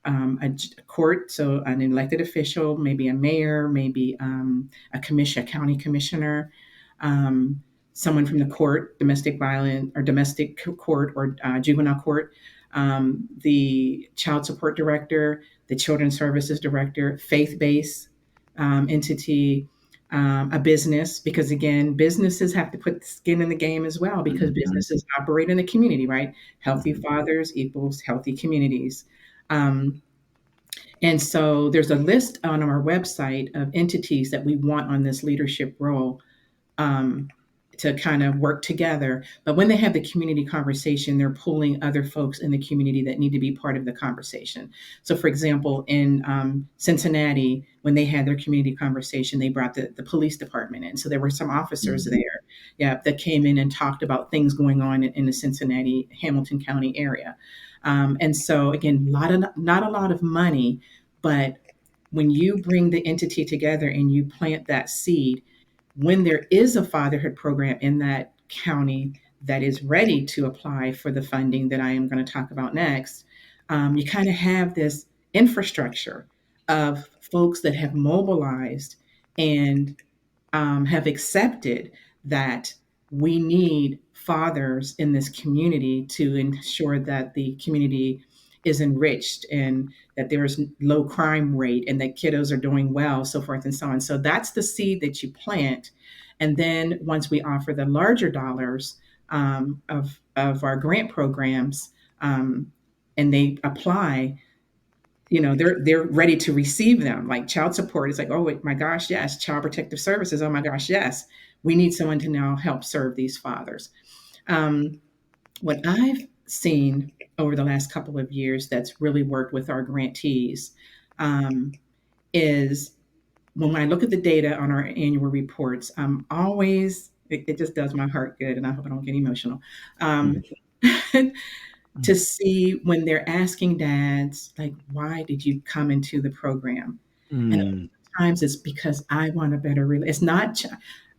a court, so an elected official, maybe a mayor, maybe a county commissioner, um, someone from the court, domestic violence or domestic court or juvenile court, the child support director, the children's services director, faith-based entity, a business, because again, businesses have to put skin in the game as well, because Mhm, businesses operate in the community, right? Healthy mhm, fathers equals healthy communities. Um, and so there's a list on our website of entities that we want on this leadership role. Um, to kind of work together. But when they have the community conversation, they're pulling other folks in the community that need to be part of the conversation. So, for example, in Cincinnati, when they had their community conversation, they brought the police department in. So there were some officers there, yeah, that came in and talked about things going on in the Cincinnati, Hamilton County area. And so, again, not a lot of money, but when you bring the entity together and you plant that seed, when there is a fatherhood program in that county that is ready to apply for the funding that I am going to talk about next, you kind of have this infrastructure of folks that have mobilized and have accepted that we need fathers in this community to ensure that the community is enriched and that there's low crime rate and that kiddos are doing well, so forth and so on. So that's the seed that you plant. And then once we offer the larger dollars of our grant programs, and they apply, they're ready to receive them. Like child support is like, oh my gosh, yes. Child protective services, oh my gosh, yes. We need someone to now help serve these fathers. What I've seen over the last couple of years that's really worked with our grantees is when I look at the data on our annual reports, I'm always, it just does my heart good, and I hope I don't get emotional. To see when they're asking dads, like, why did you come into the program? And sometimes it's because I want a better relationship. It's not,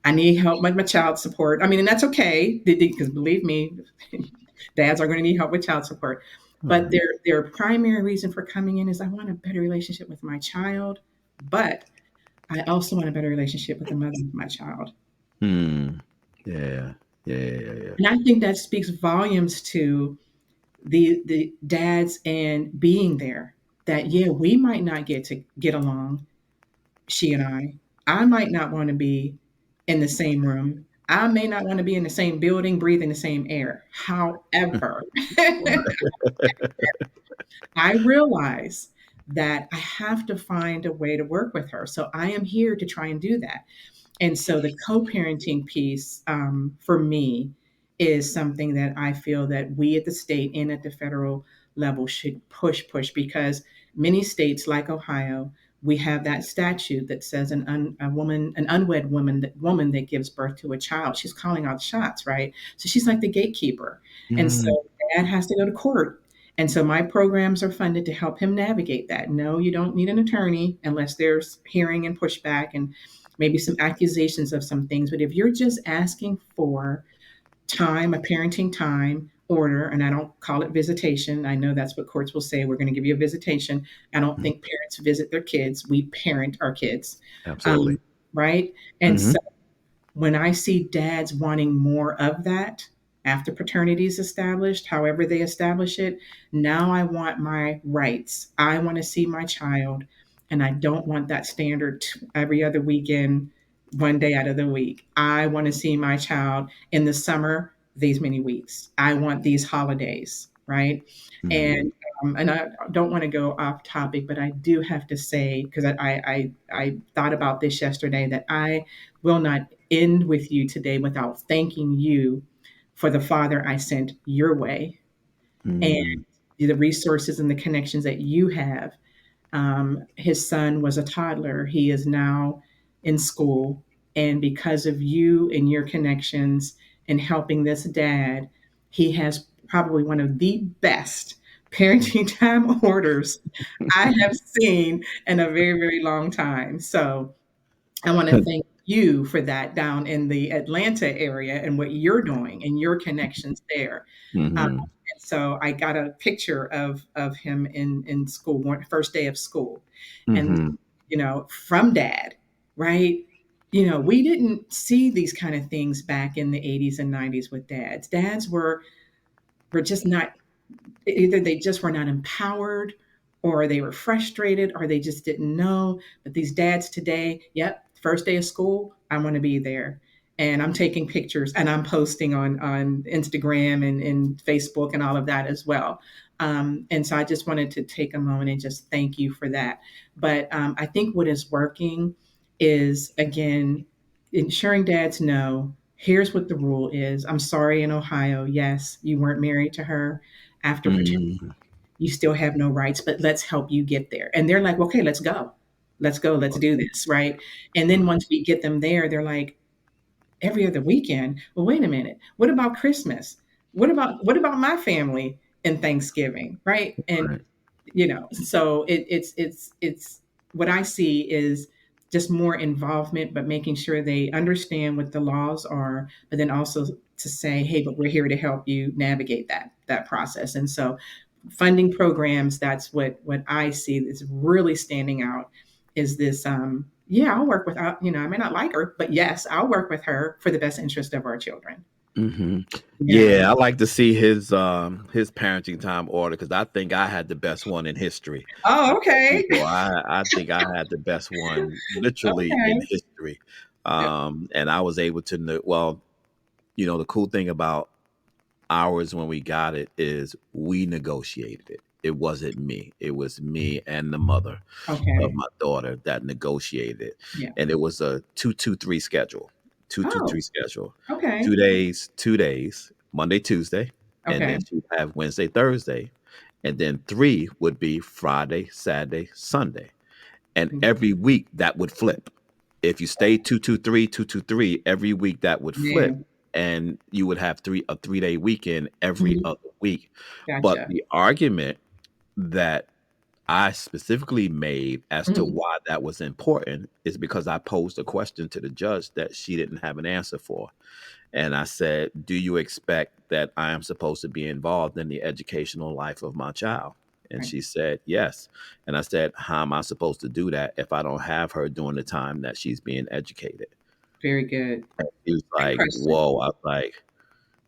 I need help with my child support. I mean, and that's okay, because believe me, dads are going to need help with child support. But their primary reason for coming in is I want a better relationship with my child, but I also want a better relationship with the mother of my child. Yeah. And I think that speaks volumes to the dads and being there. That we might not get along, she and I might not want to be in the same room. I may not want to be in the same building, breathing the same air. However, I realize that I have to find a way to work with her. So I am here to try and do that. And so the co-parenting piece for me is something that I feel that we at the state and at the federal level should push because many states like Ohio, we have that statute that says an unwed woman that gives birth to a child, she's calling out shots, right? So she's like the gatekeeper. And so dad has to go to court. And so my programs are funded to help him navigate that. No, you don't need an attorney unless there's hearing and pushback and maybe some accusations of some things. But if you're just asking for time, a parenting time order, and I don't call it visitation. I know that's what courts will say. We're going to give you a visitation. I don't think parents visit their kids. We parent our kids. Absolutely. Right? And so when I see dads wanting more of that after paternity is established, however they establish it, now I want my rights. I want to see my child, and I don't want that standard every other weekend, one day out of the week. I want to see my child in the summer, these many weeks. I want these holidays, right? And I don't want to go off topic, but I do have to say, because I thought about this yesterday, that I will not end with you today without thanking you for the father I sent your way and the resources and the connections that you have. His son was a toddler. He is now in school. And because of you and your connections and helping this dad, he has probably one of the best parenting time orders I have seen in a very, very long time. So I want to thank you for that down in the Atlanta area and what you're doing and your connections there. And so I got a picture of him in school, first day of school. And, from dad, right? We didn't see these kind of things back in the 80s and 90s with dads. Dads were just not, either they just were not empowered or they were frustrated or they just didn't know. But these dads today, first day of school, I want to be there. And I'm taking pictures and I'm posting on Instagram and Facebook and all of that as well. And so I just wanted to take a moment and just thank you for that. But I think what is working is, again, ensuring dads know Here's what the rule is. I'm sorry, in Ohio, yes, you weren't married to her after paternity. Mm, You still have no rights, but let's help you get there. And they're like, okay, let's go. Let's go. Let's do this. Right. And then once we get them there, they're like, every other weekend. Well, wait a minute. What about Christmas? What about my family and Thanksgiving? Right. And right. so it's what I see is just more involvement, but making sure they understand what the laws are, but then also to say, hey, but we're here to help you navigate that process. And so funding programs, that's what I see is really standing out, is this yeah, I'll work with, I may not like her, but yes, I'll work with her for the best interest of our children. Hmm. Yeah. Yeah, I like to see his parenting time order because I think I had the best one in history. Oh, I tell okay. people I think I had the best one literally in Okay. history. Yeah. And I was able to well, the cool thing about ours when we got it is we negotiated it. It wasn't me. It was me and the mother of Okay. my daughter that negotiated it. Yeah. And it was a 2-2-3 schedule. 2-2-3 Oh, schedule. okay. 2 days, 2 days, Monday, Tuesday, and Okay. then she'd have Wednesday, Thursday. And then 3 would be Friday, Saturday, Sunday. And Mm. every week that would flip. If you stayed 2-2-3, 2-2-3, every week that would flip. Yeah. And you would have a 3-day weekend every Mhm. other week. But Gotcha. the argument that I specifically made as to Mhm. why that was important is because I posed a question to the judge that she didn't have an answer for. And I said, do you expect that I am supposed to be involved in the educational life of my child? And Right. she said, yes. And I said, how am I supposed to do that if I don't have her during the time that she's being educated? Very good. And he was Great like, question. whoa. I was like,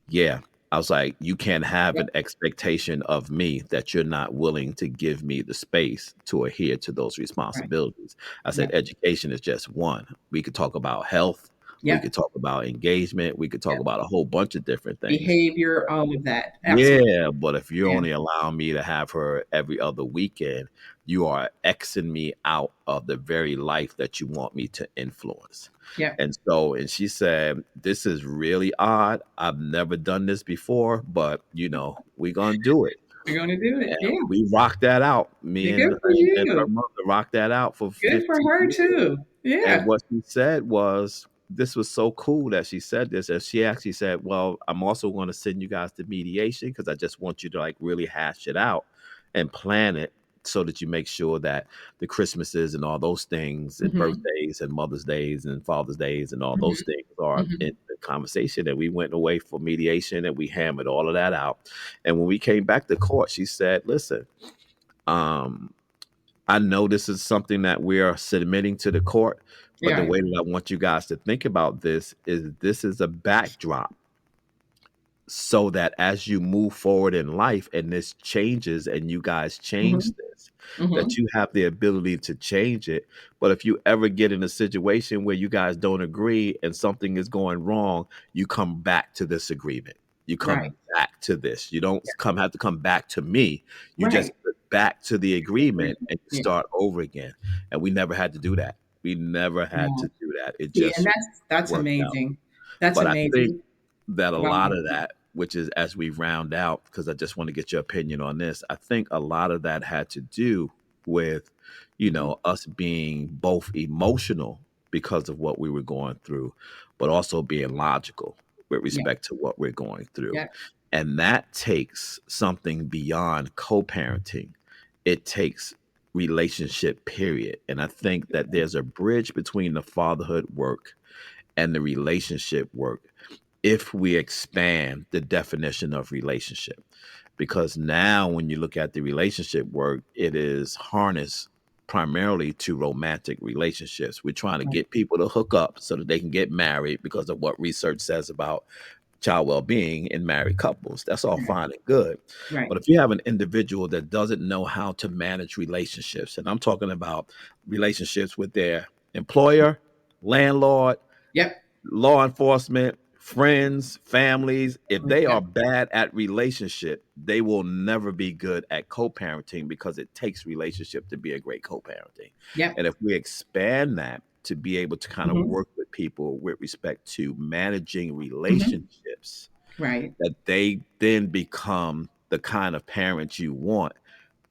yeah. I was like, you can't have Yep. an expectation of me that you're not willing to give me the space to adhere to those Right. responsibilities. I said, Yep. education is just one. We could talk about health. We could Yep. talk about engagement. We could talk Yep. about a whole bunch of different things. Behavior, all of that. Absolutely. Yeah, but if you're Yeah. only allowing me to have her every other weekend, you are Xing me out of the very life that you want me to influence. Yep. And she said, this is really odd. I've never done this before, but we're gonna do it. We're going to do it. And Yeah. we rocked that out. Me Yeah. and, Good for and her you. mother rocked that out for Good for 15 her years. too. And Yeah. what she said was, this was so cool that she said this. And she actually said, well, I'm also going to send you guys to mediation because I just want you to like really hash it out and plan it so that you make sure that the Christmases and all those things and Hmm. birthdays and Mother's Days and Father's Days and all Hmm. those things are Hmm. in the conversation. And we went away for mediation and we hammered all of that out. And when we came back to court, she said, listen, um, I know this is something that we are submitting to the court, but the Yeah. way that I want you guys to think about this is a backdrop so that as you move forward in life and this changes and you guys change Hmm. this, that Hmm. you have the ability to change it. But if you ever get in a situation where you guys don't agree and something is going wrong, you come back to this agreement. You Right. come back to this. You don't Yeah. have to come back to me. You just Right. get back to the agreement Agreement. and you Yeah. start over again. And we never had to do that. We never had Yeah. to do that. It See, and just that's worked out. amazing. That's But I think amazing. that a Wow. lot of that, which is as we round out, because I just want to get your opinion on this, I think a lot of that had to do with, Mhm. us being both emotional because of what we were going through, but also being logical with Yeah. respect to what we're going through. Yeah. And that takes something beyond co parenting, it takes relationship, period. And I think that there's a bridge between the fatherhood work and the relationship work if we expand the definition of relationship. Because now, when you look at the relationship work, it is harnessed primarily to romantic relationships. We're trying to Right. get people to hook up so that they can get married because of what research says about child well-being in married couples. That's all Right. fine and good. Right. But if you have an individual that doesn't know how to manage relationships, and I'm talking about relationships with their employer, landlord, Yep. law enforcement, friends, families, if they are Yep. bad at relationship, they will never be good at co-parenting because it takes relationship to be a great co-parenting. Yep. And if we expand that to be able to kind of Hmm. work with people with respect to managing Mhm. relationships, Right. that they then become the kind of parents you want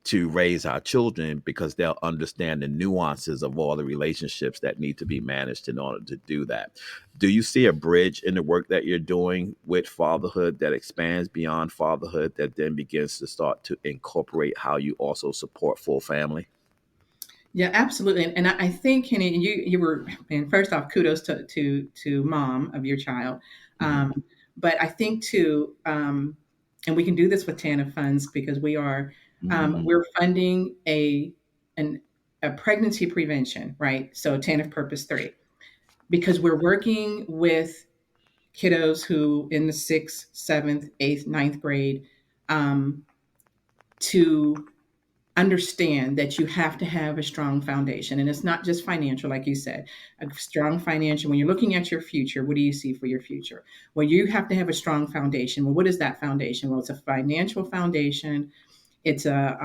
to raise our children, because they'll understand the nuances of all the relationships that need to be managed in order to do that. Do you see a bridge in the work that you're doing with fatherhood that expands beyond fatherhood, that then begins to start to incorporate how you also support full family? Yeah, absolutely. And I think, Kenny, you were, and first off, kudos to mom of your child. Mhm. But I think too, and we can do this with TANF funds because Mhm. we're funding an a pregnancy prevention, right? So TANF Purpose 3, because we're working with kiddos who in the sixth, seventh, eighth, ninth grade, um, to understand that you have to have a strong foundation. And it's not just financial, like you said, a strong financial. When you're looking at your future, what do you see for your future? Well, you have to have a strong foundation. Well, what is that foundation? Well, it's a financial foundation, it's a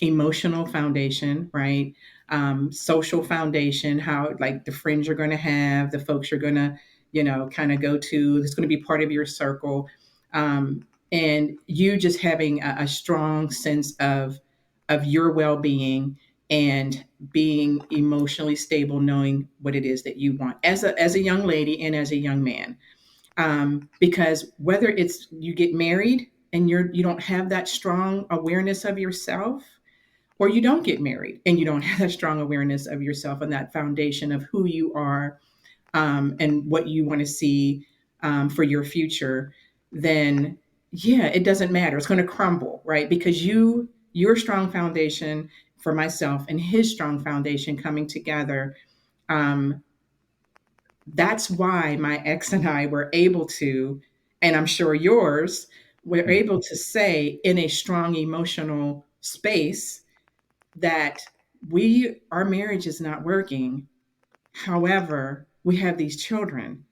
emotional foundation, right? Social foundation, how like the friends you're going to have, the folks you're going to, kind of go to. It's going to be part of your circle, and you just having a strong sense of your well-being and being emotionally stable, knowing what it is that you want as a young lady and as a young man, because whether it's you get married and you don't have that strong awareness of yourself, or you don't get married and you don't have that strong awareness of yourself and that foundation of who you are, and what you want to see, for your future, then yeah, it doesn't matter. It's going to crumble, right? Because your strong foundation for myself and his strong foundation coming together, um, that's why my ex and I were able to, and I'm sure yours, were Mhm. able to say in a strong emotional space that our marriage is not working. However, we have these children.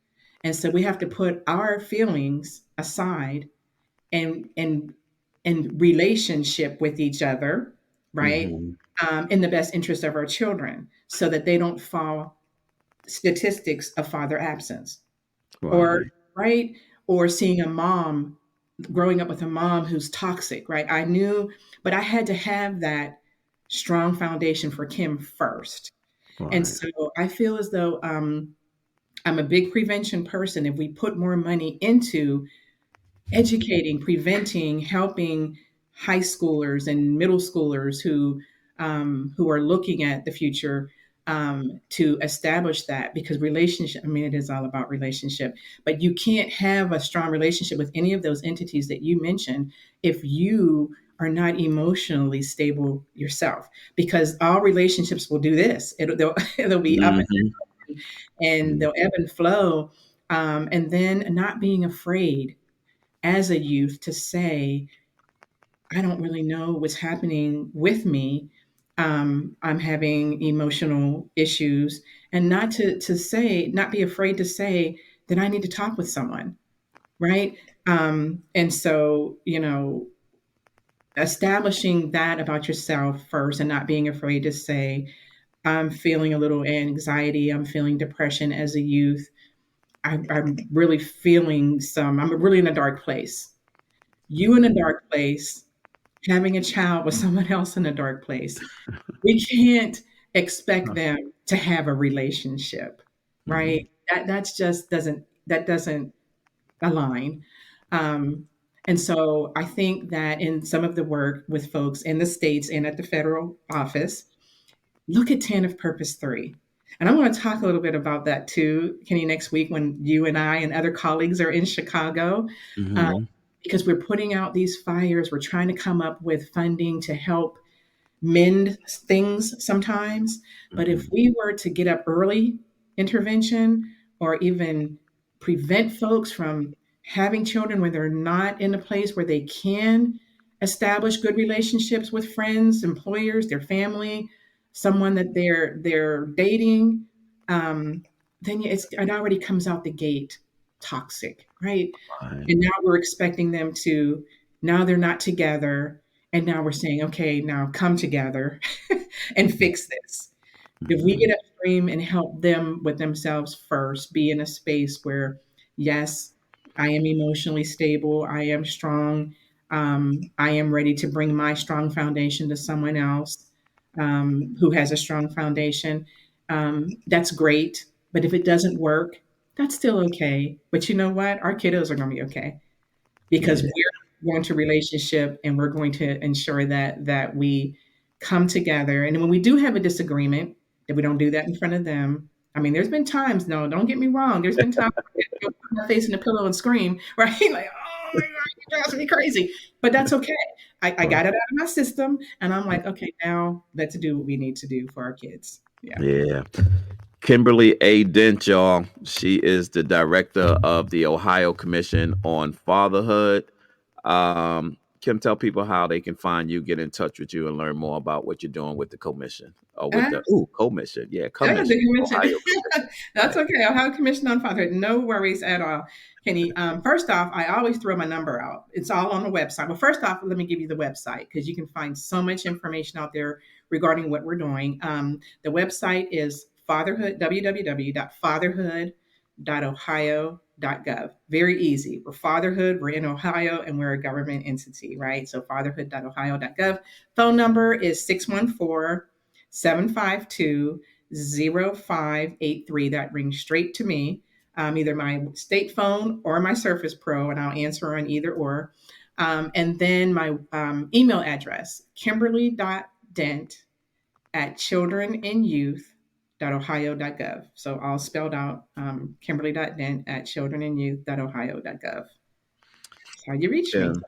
And so we have to put our feelings aside and relationship with each other, right? Mhm. In the best interest of our children so that they don't fall statistics of father absence, or Right. right, or seeing a mom, growing up with a mom who's toxic, right? I knew, but I had to have that strong foundation for Kim first. And Right. so I feel as though, I'm a big prevention person. If we put more money into educating, preventing, helping high schoolers and middle schoolers who are looking at the future, to establish that, because relationship, I mean, it is all about relationship, but you can't have a strong relationship with any of those entities that you mentioned if you are not emotionally stable yourself, because all relationships will do this. It'll be up Mhm. and Mhm. they'll ebb and flow. And then not being afraid as a youth to say, I don't really know what's happening with me. I'm having emotional issues, and not to say, not be afraid to say that I need to talk with someone, right? And so, establishing that about yourself first and not being afraid to say, I'm feeling a little anxiety, I'm feeling depression as a youth. I'm really feeling I'm really in a dark place. You in a Mhm. dark place, having a child with someone else in a dark place. We can't expect them to have a relationship, Mhm. right? That doesn't align. Um, and so I think that in some of the work with folks in the states and at the federal office, look at TANF Purpose 3. And I want to talk a little bit about that too, Kenny, next week when you and I and other colleagues are in Chicago, uh, Mhm. because we're putting out these fires. We're trying to come up with funding to help mend things sometimes. But if Mhm. we were to get up early intervention, or even prevent folks from having children when they're not in a place where they can establish good relationships with friends, employers, their family, someone that they're dating, um, then it already comes out the gate toxic, right? Right. And now we're expecting them to, now they're not together. And now we're saying, okay, now come together and fix this. If we Mhm. get up extreme and help them with themselves first, be in a space where, yes, I am emotionally stable, I am strong, I am ready to bring my strong foundation to someone else who has a strong foundation. That's great. But if it doesn't work, that's still okay. But you know what? Our kiddos are going to be okay because Yeah. we're going to relationship and we're going to ensure that we come together. And when we do have a disagreement, that we don't do that in front of them. I mean, there's been times, no, don't get me wrong. There's been times where I put my face in the pillow and scream, right? Like, oh my God, you drive me crazy. But that's okay. I got it out of my system and I'm like, okay, now let's do what we need to do for our kids. Yeah. Yeah. Kimberly A. Dent, y'all. She is the director of the Ohio Commission on Fatherhood. Kim, tell people how they can find you, get in touch with you, and learn more about what you're doing with the commission or with the commission. Yeah, Yeah, commission. the Ohio commission. That's okay. Ohio Commission on Fatherhood. No worries at all, Kenny. First off, I always throw my number out. It's all on the website. Well, first off, let me give you the website because you can find so much information out there regarding what we're doing. The website is fatherhood, www.fatherhood.ohio.gov. Very easy. We're Fatherhood. We're in Ohio and we're a government entity, right? So fatherhood.ohio.gov. Phone number is 614-752-0583. That rings straight to me, either my state phone or my Surface Pro, and I'll answer on either or. And then my email address, kimberly.dent@childrenandyouth.ohio.gov. So all spelled out, kimberly.dent@childrenandyouth.ohio.gov. That's how you reach me. Kim,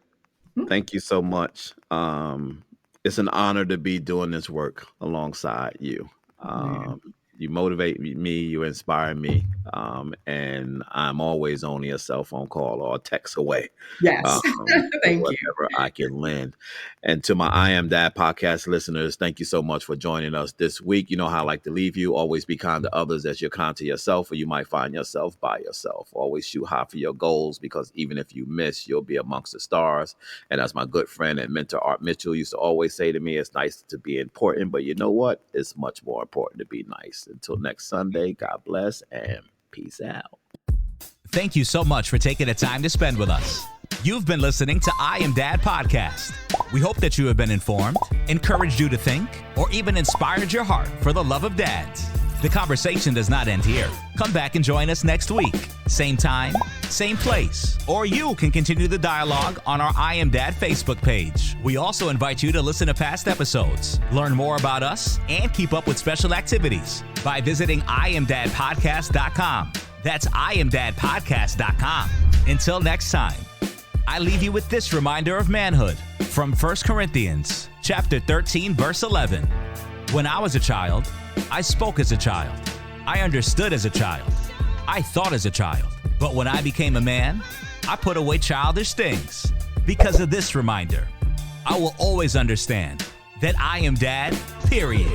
thank you so much. It's an honor to be doing this work alongside you. You motivate me, you inspire me, and I'm always only a cell phone call or a text away. Yes. Thank you. Whatever I can lend. And to my I Am Dad podcast listeners, thank you so much for joining us this week. You know how I like to leave you. Always be kind to others as you're kind to yourself, or you might find yourself by yourself. Always shoot high for your goals, because even if you miss, you'll be amongst the stars. And as my good friend and mentor Art Mitchell used to always say to me, it's nice to be important, but you know what? It's much more important to be nice. Until next Sunday, God bless and peace out. Thank you so much for taking the time to spend with us. You've been listening to I Am Dad podcast. We hope that you have been informed, encouraged you to think, or even inspired your heart for the love of dads. The conversation does not end here. Come back and join us next week. Same time, same place. Or you can continue the dialogue on our I Am Dad Facebook page. We also invite you to listen to past episodes, learn more about us, and keep up with special activities by visiting IamDadPodcast.com. That's IamDadPodcast.com. Until next time, I leave you with this reminder of manhood from 1 Corinthians chapter 13, verse 11. When I was a child, I spoke as a child. I understood as a child. I thought as a child. But when I became a man, I put away childish things. Because of this reminder, I will always understand that I am dad, period.